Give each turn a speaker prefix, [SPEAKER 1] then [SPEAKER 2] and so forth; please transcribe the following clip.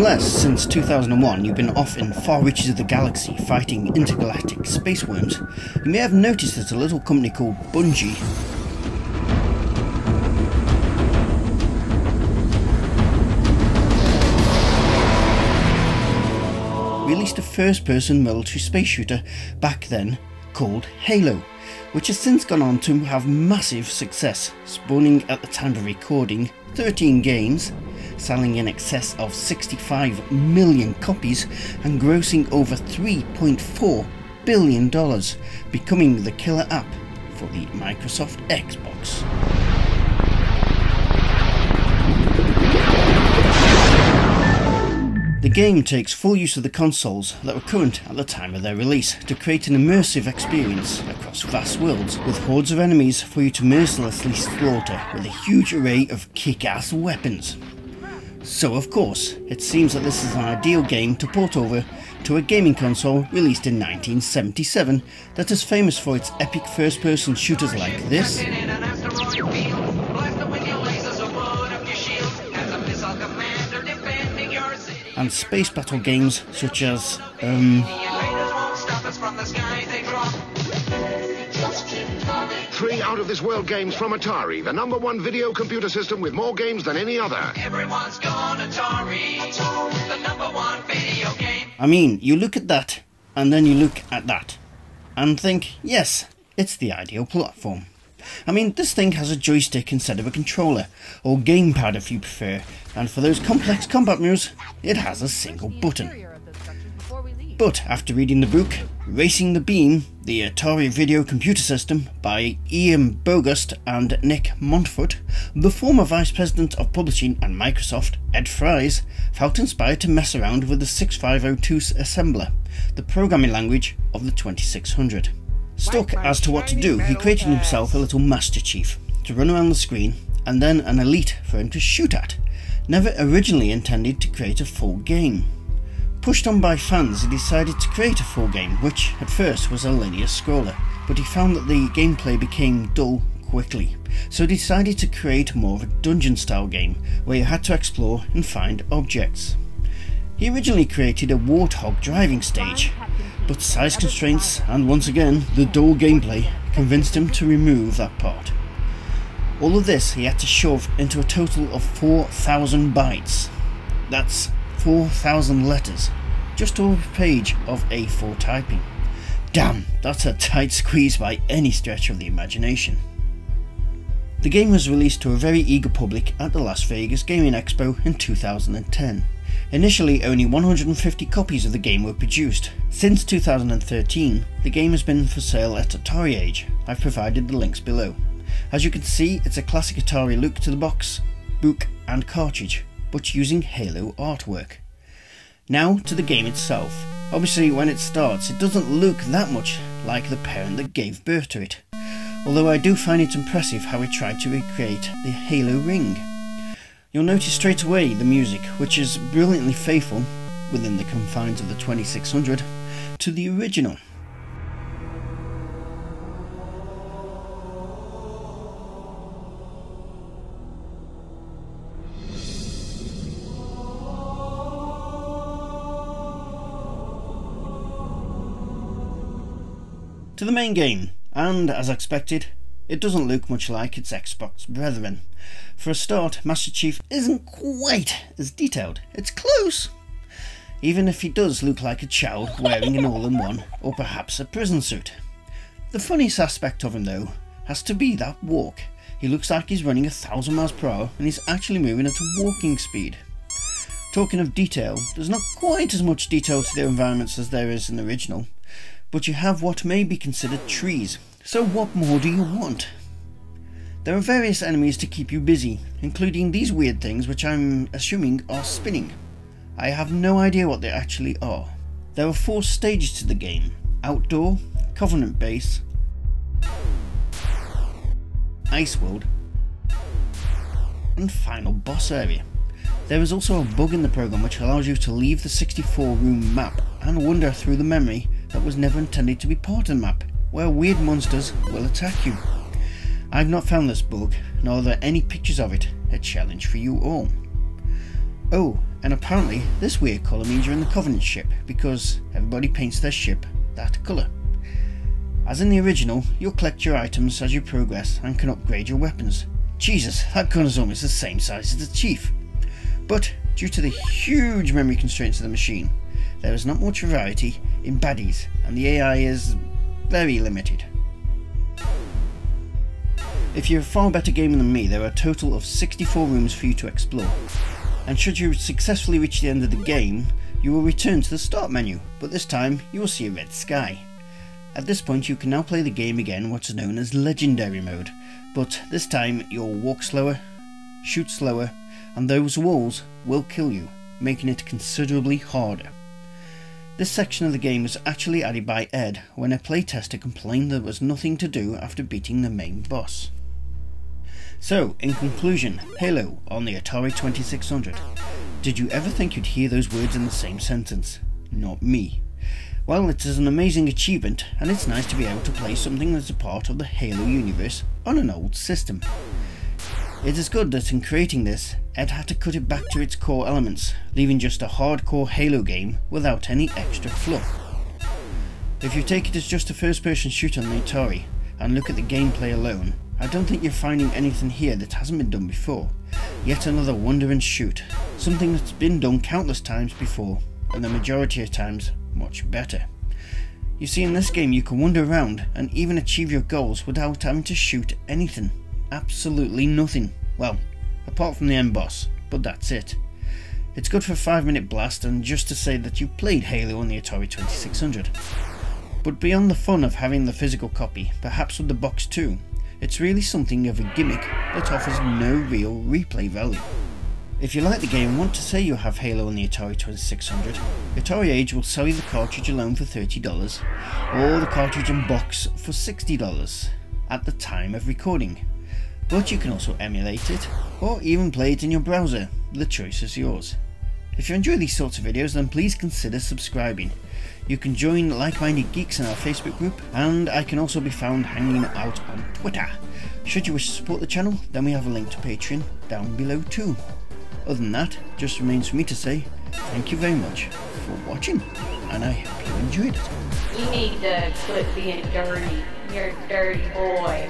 [SPEAKER 1] Unless, since 2001, you've been off in far reaches of the galaxy fighting intergalactic space worms, you may have noticed that a little company called Bungie released a first-person military space shooter back then called Halo, which has since gone on to have massive success, spawning at the time of recording 13 games, selling in excess of 65 million copies and grossing over $3.4 billion, becoming the killer app for the Microsoft Xbox. The game takes full use of the consoles that were current at the time of their release to create an immersive experience across vast worlds with hordes of enemies for you to mercilessly slaughter with a huge array of kick-ass weapons. So of course, it seems that this is an ideal game to port over to a gaming console released in 1977 that is famous for its epic first-person shooters like this, and space battle games such as,
[SPEAKER 2] 3 out-of-this-world games from Atari, the #1 video computer system with more games than any other. Everyone's gone Atari, the #1 video game.
[SPEAKER 1] I mean, you look at that, and then you look at that, and think, yes, it's the ideal platform. I mean, this thing has a joystick instead of a controller, or gamepad if you prefer, and for those complex combat moves, it has a single button. But after reading the book, Racing the Beam, the Atari Video Computer System by Ian Bogust and Nick Montfort, the former Vice President of Publishing at Microsoft, Ed Fries, felt inspired to mess around with the 6502 assembler, the programming language of the 2600. Stuck as to what to do, he created himself a little Master Chief to run around the screen, and then an Elite for him to shoot at, never originally intended to create a full game. Pushed on by fans, he decided to create a full game, which at first was a linear scroller, but he found that the gameplay became dull quickly, so he decided to create more of a dungeon style game, where you had to explore and find objects. He originally created a warthog driving stage, but size constraints and once again the dull gameplay convinced him to remove that part. All of this he had to shove into a total of 4,000 bytes. That's 4,000 letters, just over a page of A4 typing. Damn, that's a tight squeeze by any stretch of the imagination. The game was released to a very eager public at the Las Vegas Gaming Expo in 2010. Initially, only 150 copies of the game were produced. Since 2013, the game has been for sale at Atari Age. I've provided the links below. As you can see, it's a classic Atari look to the box, book and cartridge, but using Halo artwork. Now to the game itself. Obviously when it starts it doesn't look that much like the parent that gave birth to it, although I do find it impressive how it tried to recreate the Halo ring. You'll notice straight away the music, which is brilliantly faithful, within the confines of the 2600, to the original. To the main game, and as expected, it doesn't look much like its Xbox brethren. For a start, Master Chief isn't quite as detailed. It's close, even if he does look like a child wearing an all-in-one or perhaps a prison suit. The funniest aspect of him though has to be that walk. He looks like he's running 1,000 miles per hour and he's actually moving at a walking speed. Talking of detail, there's not quite as much detail to their environments as there is in the original, but you have what may be considered trees, so what more do you want? There are various enemies to keep you busy, including these weird things which I'm assuming are spinning. I have no idea what they actually are. There are 4 stages to the game: Outdoor, Covenant Base, Ice World, and Final Boss Area. There is also a bug in the program which allows you to leave the 64-room map and wander through the memory that was never intended to be part of the map, where weird monsters will attack you. I've not found this bug, nor are there any pictures of it, a challenge for you all. Oh, and apparently this weird colour means you're in the Covenant ship, because everybody paints their ship that colour. As in the original, you'll collect your items as you progress and can upgrade your weapons. Jesus, that gun is almost the same size as the Chief. But due to the huge memory constraints of the machine, there is not much variety in baddies, and the AI is very limited. If you're a far better gamer than me, there are a total of 64 rooms for you to explore, and should you successfully reach the end of the game, you will return to the start menu, but this time you will see a red sky. At this point you can now play the game again what's known as Legendary Mode, but this time you'll walk slower, shoot slower, and those walls will kill you, making it considerably harder. This section of the game was actually added by Ed when a playtester complained there was nothing to do after beating the main boss. So, in conclusion, Halo on the Atari 2600. Did you ever think you'd hear those words in the same sentence? Not me. Well, it is an amazing achievement, and it's nice to be able to play something that's a part of the Halo universe on an old system. It is good that in creating this, Ed had to cut it back to its core elements, leaving just a hardcore Halo game without any extra fluff. If you take it as just a first-person shooter on the Atari, and look at the gameplay alone, I don't think you're finding anything here that hasn't been done before. Yet another wonder and shoot, something that's been done countless times before, and the majority of times much better. You see, in this game you can wander around and even achieve your goals without having to shoot anything. Absolutely nothing. Well, apart from the end boss, but that's it. It's good for a 5-minute blast and just to say that you played Halo on the Atari 2600. But beyond the fun of having the physical copy, perhaps with the box too, it's really something of a gimmick that offers no real replay value. If you like the game and want to say you have Halo on the Atari 2600, Atari Age will sell you the cartridge alone for $30, or the cartridge and box for $60 at the time of recording. But you can also emulate it, or even play it in your browser. The choice is yours. If you enjoy these sorts of videos, then please consider subscribing. You can join like-minded geeks in our Facebook group, and I can also be found hanging out on Twitter. Should you wish to support the channel, then we have a link to Patreon down below too. Other than that, just remains for me to say thank you very much for watching, and I hope you enjoyed it.
[SPEAKER 3] You need to quit being dirty. You're a dirty boy.